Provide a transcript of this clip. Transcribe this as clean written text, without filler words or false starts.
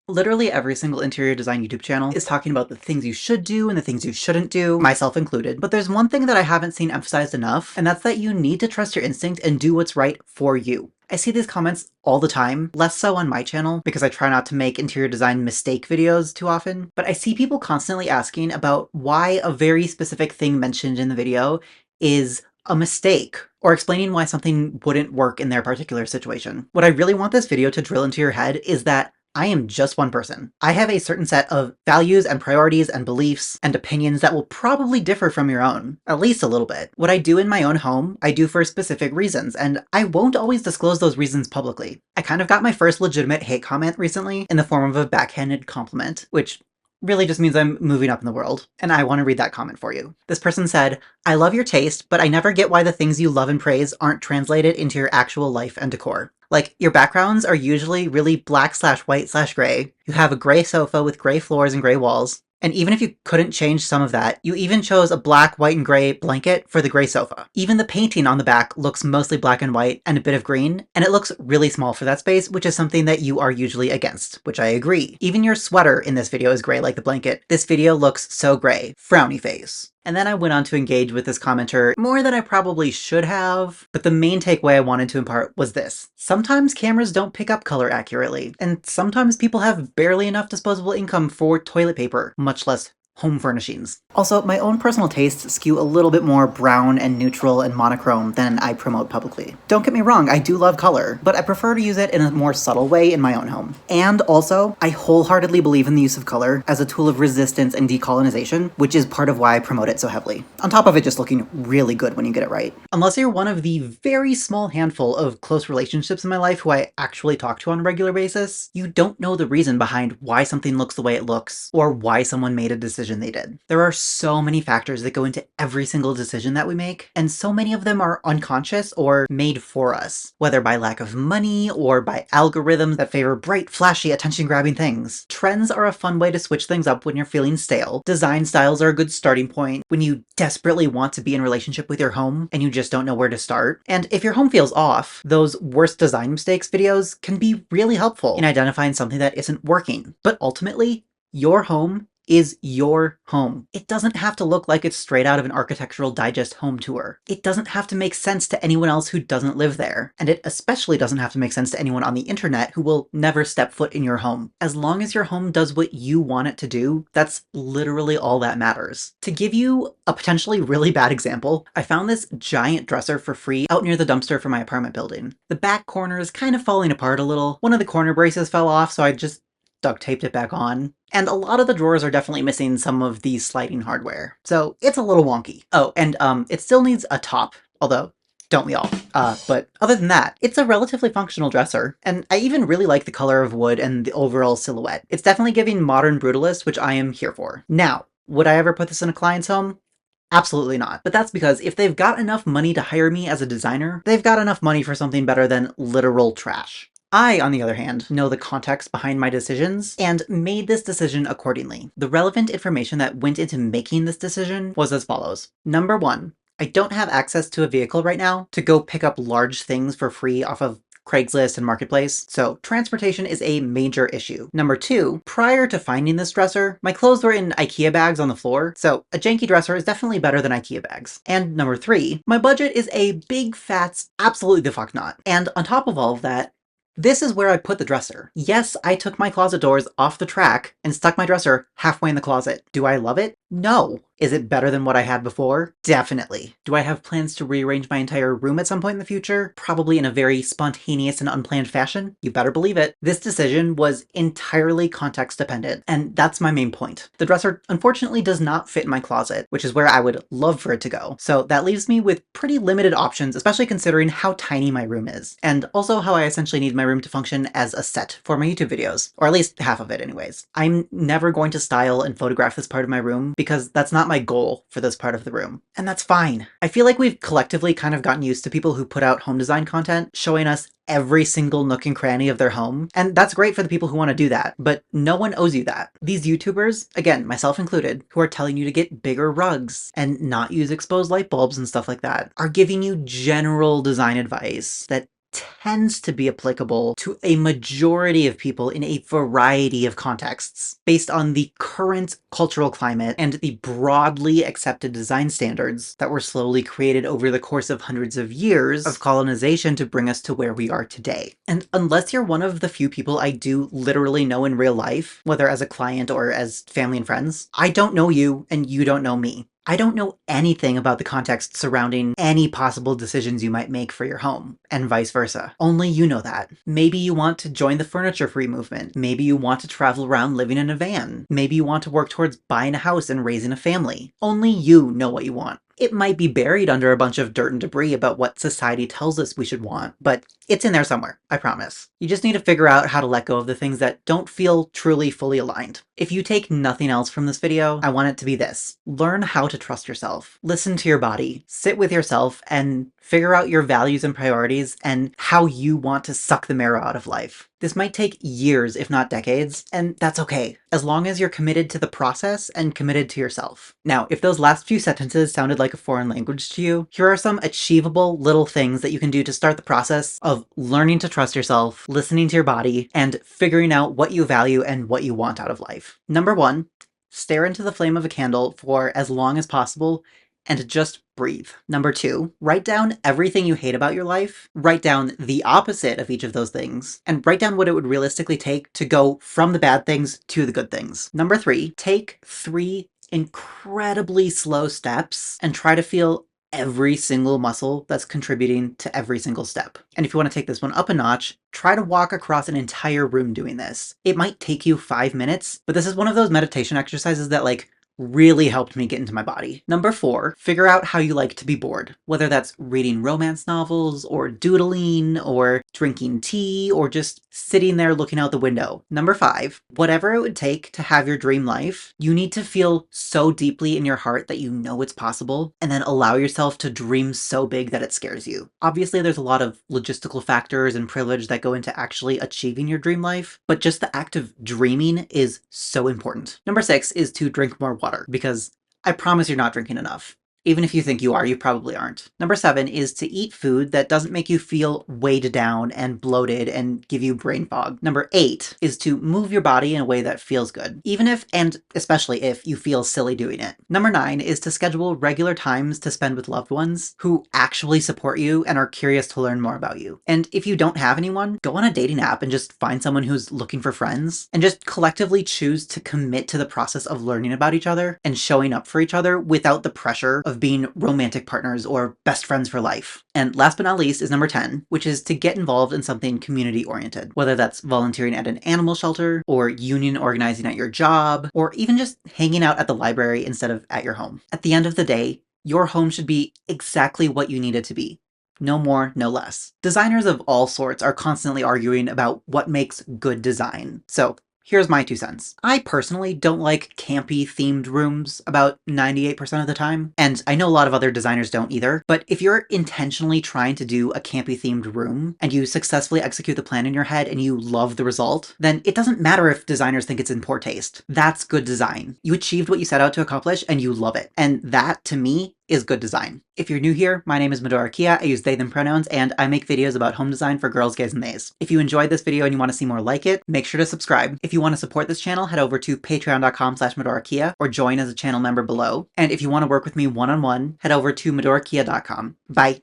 Literally every single interior design YouTube channel is talking about the things you should do and the things you shouldn't do, myself included. But there's one thing that I haven't seen emphasized enough, and that's that you need to trust your instinct and do what's right for you. I see these comments all the time, less so on my channel because I try not to make interior design mistake videos too often, but I see people constantly asking about why a very specific thing mentioned in the video is a mistake, or explaining why something wouldn't work in their particular situation. What I really want this video to drill into your head is that I am just one person. I have a certain set of values and priorities and beliefs and opinions that will probably differ from your own, at least a little bit. What I do in my own home, I do for specific reasons, and I won't always disclose those reasons publicly. I kind of got my first legitimate hate comment recently in the form of a backhanded compliment, which really just means I'm moving up in the world, and I want to read that comment for you. This person said, "I love your taste, but I never get why the things you love and praise aren't translated into your actual life and decor. Like, your backgrounds are usually really black/white/gray. You have a gray sofa with gray floors and gray walls. And even if you couldn't change some of that, you even chose a black, white, and gray blanket for the gray sofa. Even the painting on the back looks mostly black and white and a bit of green, and it looks really small for that space, which is something that you are usually against, which I agree. Even your sweater in this video is gray like the blanket. This video looks so gray. Frowny face." And then I went on to engage with this commenter more than I probably should have, but the main takeaway I wanted to impart was this. Sometimes cameras don't pick up color accurately, and sometimes people have barely enough disposable income for toilet paper, much less home furnishings. Also, my own personal tastes skew a little bit more brown and neutral and monochrome than I promote publicly. Don't get me wrong, I do love color, but I prefer to use it in a more subtle way in my own home. And also, I wholeheartedly believe in the use of color as a tool of resistance and decolonization, which is part of why I promote it so heavily. On top of it just looking really good when you get it right. Unless you're one of the very small handful of close relationships in my life who I actually talk to on a regular basis, you don't know the reason behind why something looks the way it looks, or why someone made a decision they did. There are so many factors that go into every single decision that we make, and so many of them are unconscious or made for us, whether by lack of money or by algorithms that favor bright, flashy, attention-grabbing things. Trends are a fun way to switch things up when you're feeling stale. Design styles are a good starting point when you desperately want to be in a relationship with your home and you just don't know where to start. And if your home feels off, those worst design mistakes videos can be really helpful in identifying something that isn't working. But ultimately, your home is your home. It doesn't have to look like it's straight out of an Architectural Digest home tour. It doesn't have to make sense to anyone else who doesn't live there. And it especially doesn't have to make sense to anyone on the internet who will never step foot in your home. As long as your home does what you want it to do, that's literally all that matters. To give you a potentially really bad example, I found this giant dresser for free out near the dumpster for my apartment building. The back corner is kind of falling apart a little. One of the corner braces fell off, so I just duct taped it back on. And a lot of the drawers are definitely missing some of the sliding hardware, so it's a little wonky. Oh, and it still needs a top, although don't we all? But other than that, it's a relatively functional dresser, and I even really like the color of wood and the overall silhouette. It's definitely giving modern brutalist, which I am here for. Now, would I ever put this in a client's home? Absolutely not. But that's because if they've got enough money to hire me as a designer, they've got enough money for something better than literal trash. I, on the other hand, know the context behind my decisions and made this decision accordingly. The relevant information that went into making this decision was as follows. Number 1, I don't have access to a vehicle right now to go pick up large things for free off of Craigslist and Marketplace, so transportation is a major issue. Number 2, prior to finding this dresser, my clothes were in IKEA bags on the floor, so a janky dresser is definitely better than IKEA bags. And number 3, my budget is a big fat absolutely the fuck not. And on top of all of that, this is where I put the dresser. Yes, I took my closet doors off the track and stuck my dresser halfway in the closet. Do I love it? No. Is it better than what I had before? Definitely. Do I have plans to rearrange my entire room at some point in the future? Probably in a very spontaneous and unplanned fashion. You better believe it. This decision was entirely context dependent, and that's my main point. The dresser unfortunately does not fit in my closet, which is where I would love for it to go. So that leaves me with pretty limited options, especially considering how tiny my room is, and also how I essentially need my room to function as a set for my YouTube videos, or at least half of it anyways. I'm never going to style and photograph this part of my room because that's not my goal for this part of the room. And that's fine. I feel like we've collectively kind of gotten used to people who put out home design content showing us every single nook and cranny of their home. And that's great for the people who want to do that, but no one owes you that. These YouTubers, again, myself included, who are telling you to get bigger rugs and not use exposed light bulbs and stuff like that, are giving you general design advice that tends to be applicable to a majority of people in a variety of contexts, based on the current cultural climate and the broadly accepted design standards that were slowly created over the course of hundreds of years of colonization to bring us to where we are today. And unless you're one of the few people I do literally know in real life, whether as a client or as family and friends, I don't know you and you don't know me. I don't know anything about the context surrounding any possible decisions you might make for your home, and vice versa. Only you know that. Maybe you want to join the furniture-free movement. Maybe you want to travel around living in a van. Maybe you want to work towards buying a house and raising a family. Only you know what you want. It might be buried under a bunch of dirt and debris about what society tells us we should want, but it's in there somewhere, I promise. You just need to figure out how to let go of the things that don't feel truly fully aligned. If you take nothing else from this video, I want it to be this. Learn how to trust yourself. Listen to your body. Sit with yourself and figure out your values and priorities and how you want to suck the marrow out of life. This might take years, if not decades, and that's okay, as long as you're committed to the process and committed to yourself. Now, if those last few sentences sounded like a foreign language to you, here are some achievable little things that you can do to start the process of learning to trust yourself, listening to your body, and figuring out what you value and what you want out of life. Number 1, stare into the flame of a candle for as long as possible and just breathe. Number 2, write down everything you hate about your life, write down the opposite of each of those things, and write down what it would realistically take to go from the bad things to the good things. Number 3, take 3 incredibly slow steps and try to feel every single muscle that's contributing to every single step. And if you want to take this one up a notch, try to walk across an entire room doing this. It might take you 5 minutes, but this is one of those meditation exercises that really helped me get into my body. Number 4, figure out how you like to be bored. Whether that's reading romance novels, or doodling, or drinking tea, or just sitting there looking out the window. Number 5, whatever it would take to have your dream life, you need to feel so deeply in your heart that you know it's possible, and then allow yourself to dream so big that it scares you. Obviously, there's a lot of logistical factors and privilege that go into actually achieving your dream life, but just the act of dreaming is so important. Number 6 is to drink more water, because I promise you're not drinking enough. Even if you think you are, you probably aren't. Number 7 is to eat food that doesn't make you feel weighed down and bloated and give you brain fog. Number 8 is to move your body in a way that feels good, even if, and especially if, you feel silly doing it. Number 9 is to schedule regular times to spend with loved ones who actually support you and are curious to learn more about you. And if you don't have anyone, go on a dating app and just find someone who's looking for friends, and just collectively choose to commit to the process of learning about each other and showing up for each other without the pressure of being romantic partners or best friends for life. And last but not least is number 10, which is to get involved in something community-oriented, whether that's volunteering at an animal shelter, or union organizing at your job, or even just hanging out at the library instead of at your home. At the end of the day, your home should be exactly what you need it to be. No more, no less. Designers of all sorts are constantly arguing about what makes good design. So here's my 2 cents. I personally don't like campy themed rooms about 98% of the time, and I know a lot of other designers don't either, but if you're intentionally trying to do a campy themed room, and you successfully execute the plan in your head and you love the result, then it doesn't matter if designers think it's in poor taste. That's good design. You achieved what you set out to accomplish and you love it. And that, to me, is good design. If you're new here, my name is Medora Kia, I use they them pronouns, and I make videos about home design for girls, gays, and theys. If you enjoyed this video and you want to see more like it, make sure to subscribe. If you want to support this channel, head over to patreon.com/MedoraKia or join as a channel member below. And if you want to work with me one-on-one, head over to medorakia.com. Bye!